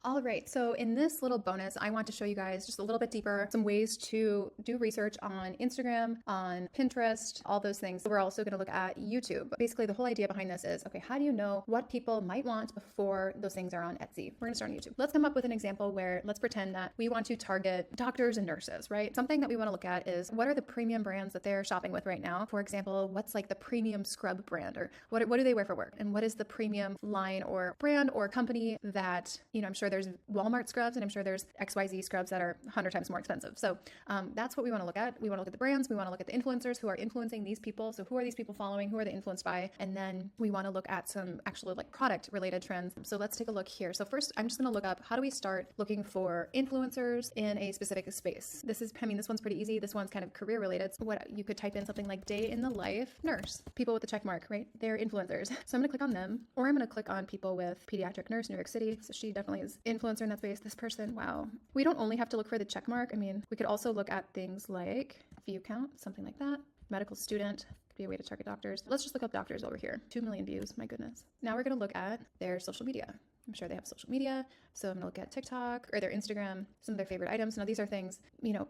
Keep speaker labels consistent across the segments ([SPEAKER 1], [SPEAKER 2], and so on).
[SPEAKER 1] All right, so in this little bonus, I want to show you guys just a little bit deeper some ways to do research on Instagram, on Pinterest, all those things. We're also going to look at YouTube. Basically, the whole idea behind this is, okay, how do you know what people might want before those things are on Etsy? We're going to start on YouTube. Let's come up with an example where let's pretend that we want to target doctors and nurses, right? Something that we want to look at is what are the premium brands that they're shopping with right now? For example, what's like the premium scrub brand, or what do they wear for work? And what is the premium line or brand or company that, I'm sure there's Walmart scrubs, and I'm sure there's XYZ scrubs that are 100 times more expensive. So that's what we want to look at. We want to look at the brands. We want to look at the influencers who are influencing these people. So who are these people following? Who are they influenced by? And then we want to look at some actual like product related trends. So let's take a look here. So first, I'm just going to look up, how do we start looking for influencers in a specific space? This one's pretty easy. This one's kind of career related. So what you could type in something like day in the life nurse, people with the check mark, right? They're influencers. So I'm going to click on them, or I'm going to click on people with pediatric nurse, New York City. So she definitely is influencer in that space. This person, wow. We don't only have to look for the check mark. I mean, we could also look at things like view count, something like that. Medical student could be a way to target doctors. Let's just look up doctors over here. 2 million views, my goodness. Now we're going to look at their social media. I'm sure they have social media. So I'm going to look at TikTok or their Instagram, some of their favorite items. Now these are things,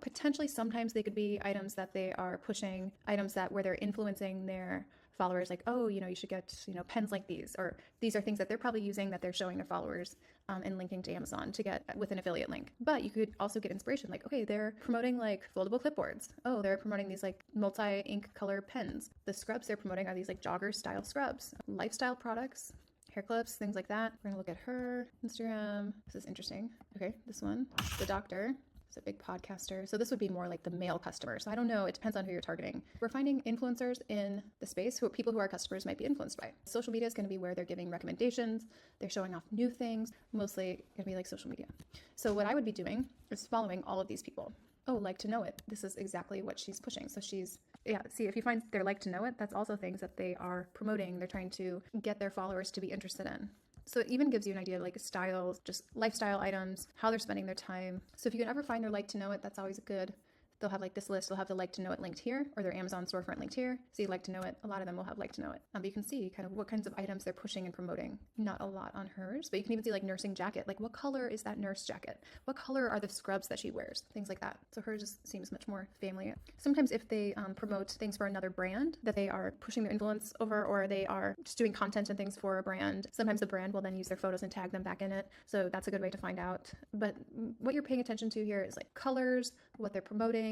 [SPEAKER 1] potentially sometimes they could be items that they are pushing, items that where they're influencing their followers, like, oh, you should get, pens like these, or these are things that they're probably using that they're showing their followers and linking to Amazon to get with an affiliate link. But you could also get inspiration, like, okay, they're promoting like foldable clipboards. Oh, they're promoting these like multi-ink color pens. The scrubs they're promoting are these like jogger style scrubs, lifestyle products, hair clips, things like that. We're gonna look at her Instagram. This is interesting. Okay, this one, the doctor. A big podcaster. So this would be more like the male customer. So I don't know. It depends on who you're targeting. We're finding influencers in the space who are people who our customers might be influenced by. Social media is going to be where they're giving recommendations. They're showing off new things, mostly going to be like social media. So what I would be doing is following all of these people. Oh, like to know it. This is exactly what she's pushing. So see, if you find their like to know it, that's also things that they are promoting. They're trying to get their followers to be interested in. So it even gives you an idea of like styles, just lifestyle items, how they're spending their time. So if you can ever find their like to know it, that's always good. They'll have like this list, they'll have the like to know it linked here, or their Amazon storefront linked here. So you like to know it, a lot of them will have like to know it. But you can see kind of what kinds of items they're pushing and promoting. Not a lot on hers, but you can even see like nursing jacket. Like what color is that nurse jacket? What color are the scrubs that she wears? Things like that. So hers just seems much more family. Sometimes if they promote things for another brand that they are pushing their influence over, or they are just doing content and things for a brand, sometimes the brand will then use their photos and tag them back in it. So that's a good way to find out. But what you're paying attention to here is like colors, what they're promoting,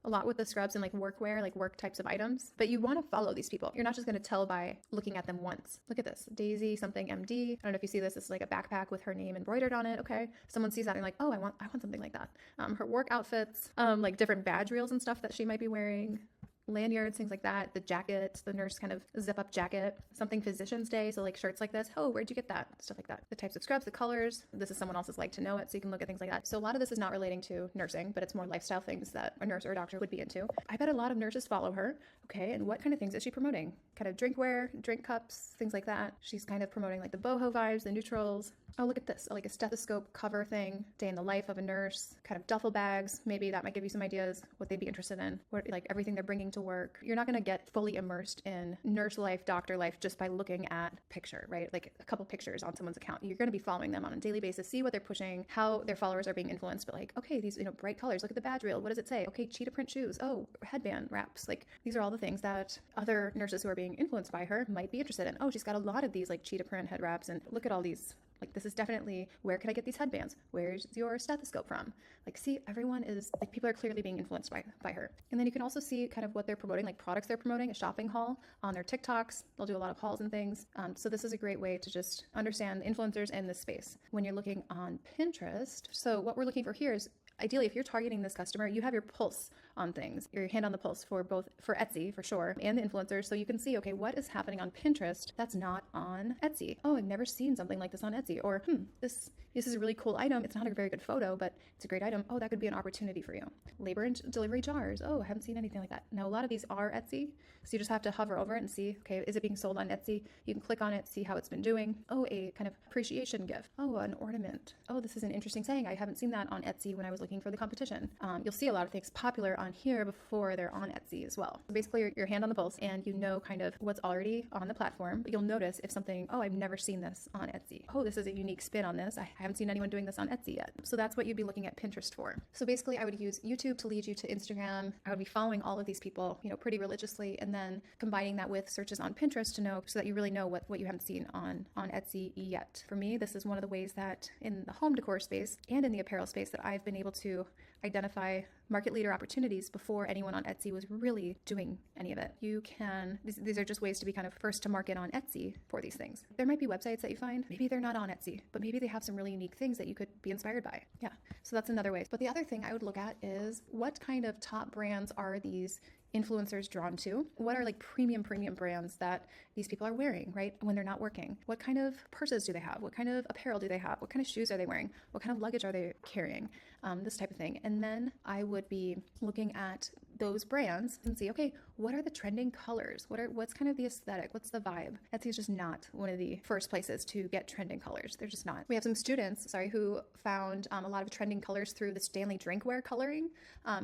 [SPEAKER 1] a lot with the scrubs and like workwear, like work types of items. But you want to follow these people. You're not just going to tell by looking at them once. Look at this, Daisy something MD. I don't know if you see this. This is like a backpack with her name embroidered on it. Okay, someone sees that and like, oh, I want something like that. Her work outfits, like different badge reels and stuff that she might be wearing. Lanyards, things like that, the jacket, the nurse kind of zip up jacket, something Physician's Day, so like shirts like this, oh, where'd you get that? Stuff like that. The types of scrubs, the colors, this is someone else's like to know it, so you can look at things like that. So a lot of this is not relating to nursing, but it's more lifestyle things that a nurse or a doctor would be into. I bet a lot of nurses follow her. Okay, and what kind of things is she promoting? Kind of drinkware, drink cups, things like that. She's kind of promoting like the boho vibes, the neutrals. Oh, look at this, like a stethoscope cover thing, day in the life of a nurse, kind of duffel bags. Maybe that might give you some ideas what they'd be interested in, what like everything they're bringing to work. You're not going to get fully immersed in nurse life, doctor life just by looking at picture, right? Like a couple pictures on someone's account. You're going to be following them on a daily basis, see what they're pushing, how their followers are being influenced. But like, okay, these bright colors. Look at the badge reel. What does it say? Okay, cheetah print shoes. Oh, headband wraps. Like these are all the things that other nurses who are being influenced by her might be interested in. Oh, she's got a lot of these like cheetah print head wraps, and look at all these. Like this is definitely, where can I get these headbands? Where's your stethoscope from? Like, see, everyone is like, people are clearly being influenced by her. And then you can also see kind of what they're promoting, like products they're promoting, a shopping haul on their TikToks. They'll do a lot of hauls and things. So this is a great way to just understand influencers in this space when you're looking on Pinterest. So what we're looking for here is, ideally, if you're targeting this customer, you have your pulse on things, your hand on the pulse for Etsy for sure, and the influencers. So you can see, okay, what is happening on Pinterest that's not on Etsy? Oh, I've never seen something like this on Etsy. Or, this is a really cool item. It's not a very good photo, but it's a great item. Oh, that could be an opportunity for you. Labor and delivery jars. Oh, I haven't seen anything like that. Now, a lot of these are Etsy. So you just have to hover over it and see, okay, is it being sold on Etsy? You can click on it, see how it's been doing. Oh, a kind of appreciation gift. Oh, an ornament. Oh, this is an interesting saying. I haven't seen that on Etsy when I was looking for the competition. You'll see a lot of things popular on here before they're on Etsy as well. So basically your hand on the pulse, and you know kind of what's already on the platform. But you'll notice if something, oh, I've never seen this on Etsy. Oh, this is a unique spin on this. I haven't seen anyone doing this on Etsy yet. So that's what you'd be looking at Pinterest for. So basically I would use YouTube to lead you to Instagram. I would be following all of these people, pretty religiously, and then combining that with searches on Pinterest to know, so that you really know what you haven't seen on Etsy yet. For me, this is one of the ways that in the home decor space and in the apparel space that I've been able to identify market leader opportunities before anyone on Etsy was really doing any of it. These are just ways to be kind of first to market on Etsy for these things. There might be websites that you find, maybe they're not on Etsy, but maybe they have some really unique things that you could be inspired by. Yeah, so that's another way. But the other thing I would look at is what kind of top brands are these influencers drawn to? What are like premium brands that these people are wearing, right? When they're not working? What kind of purses do they have? What kind of apparel do they have? What kind of shoes are they wearing? What kind of luggage are they carrying? This type of thing. And then I would be looking at those brands and see, okay, what are the trending colors? What's kind of the aesthetic? What's the vibe? Etsy is just not one of the first places to get trending colors. They're just not. We have some students, who found a lot of trending colors through the Stanley drinkware coloring.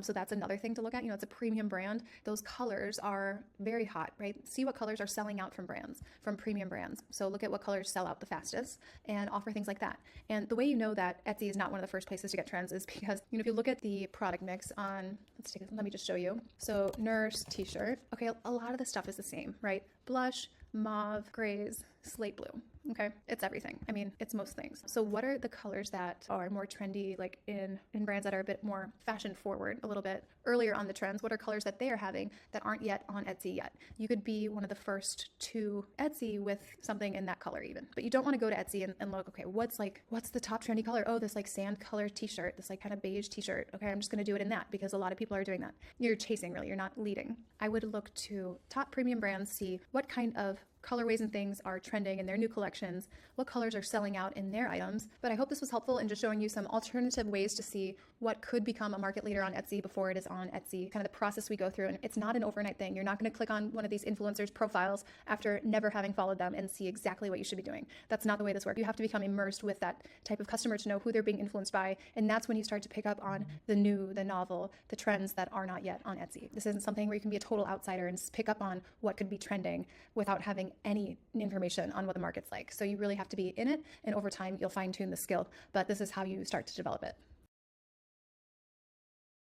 [SPEAKER 1] So that's another thing to look at. It's a premium brand. Those colors are very hot, right? See what colors are selling out from premium brands. So look at what colors sell out the fastest and offer things like that. And the way you know that Etsy is not one of the first places to get trends is because, if you look at the product mix on, let me just show you. So nurse t-shirt. Okay, a lot of the stuff is the same, right? Blush, mauve, grays, slate blue. Okay, it's everything. I mean, it's most things. So what are the colors that are more trendy, like in brands that are a bit more fashion forward, a little bit earlier on the trends? What are colors that they are having that aren't yet on Etsy yet? You could be one of the first to Etsy with something in that color even. But you don't want to go to Etsy and look, okay, what's the top trendy color? Oh, this like sand color t-shirt, this like kind of beige t-shirt. Okay, I'm just going to do it in that because a lot of people are doing that. You're chasing, really. You're not leading. I would look to top premium brands, see what kind of colorways and things are trending in their new collections, what colors are selling out in their items. But I hope this was helpful in just showing you some alternative ways to see what could become a market leader on Etsy before it is on Etsy, kind of the process we go through. And it's not an overnight thing. You're not going to click on one of these influencers' profiles after never having followed them and see exactly what you should be doing. That's not the way this works. You have to become immersed with that type of customer to know who they're being influenced by. And that's when you start to pick up on the new, the novel, the trends that are not yet on Etsy. This isn't something where you can be a total outsider and pick up on what could be trending without having any information on what the market's like. So you really have to be in it, and over time you'll fine tune the skill, but this is how you start to develop it.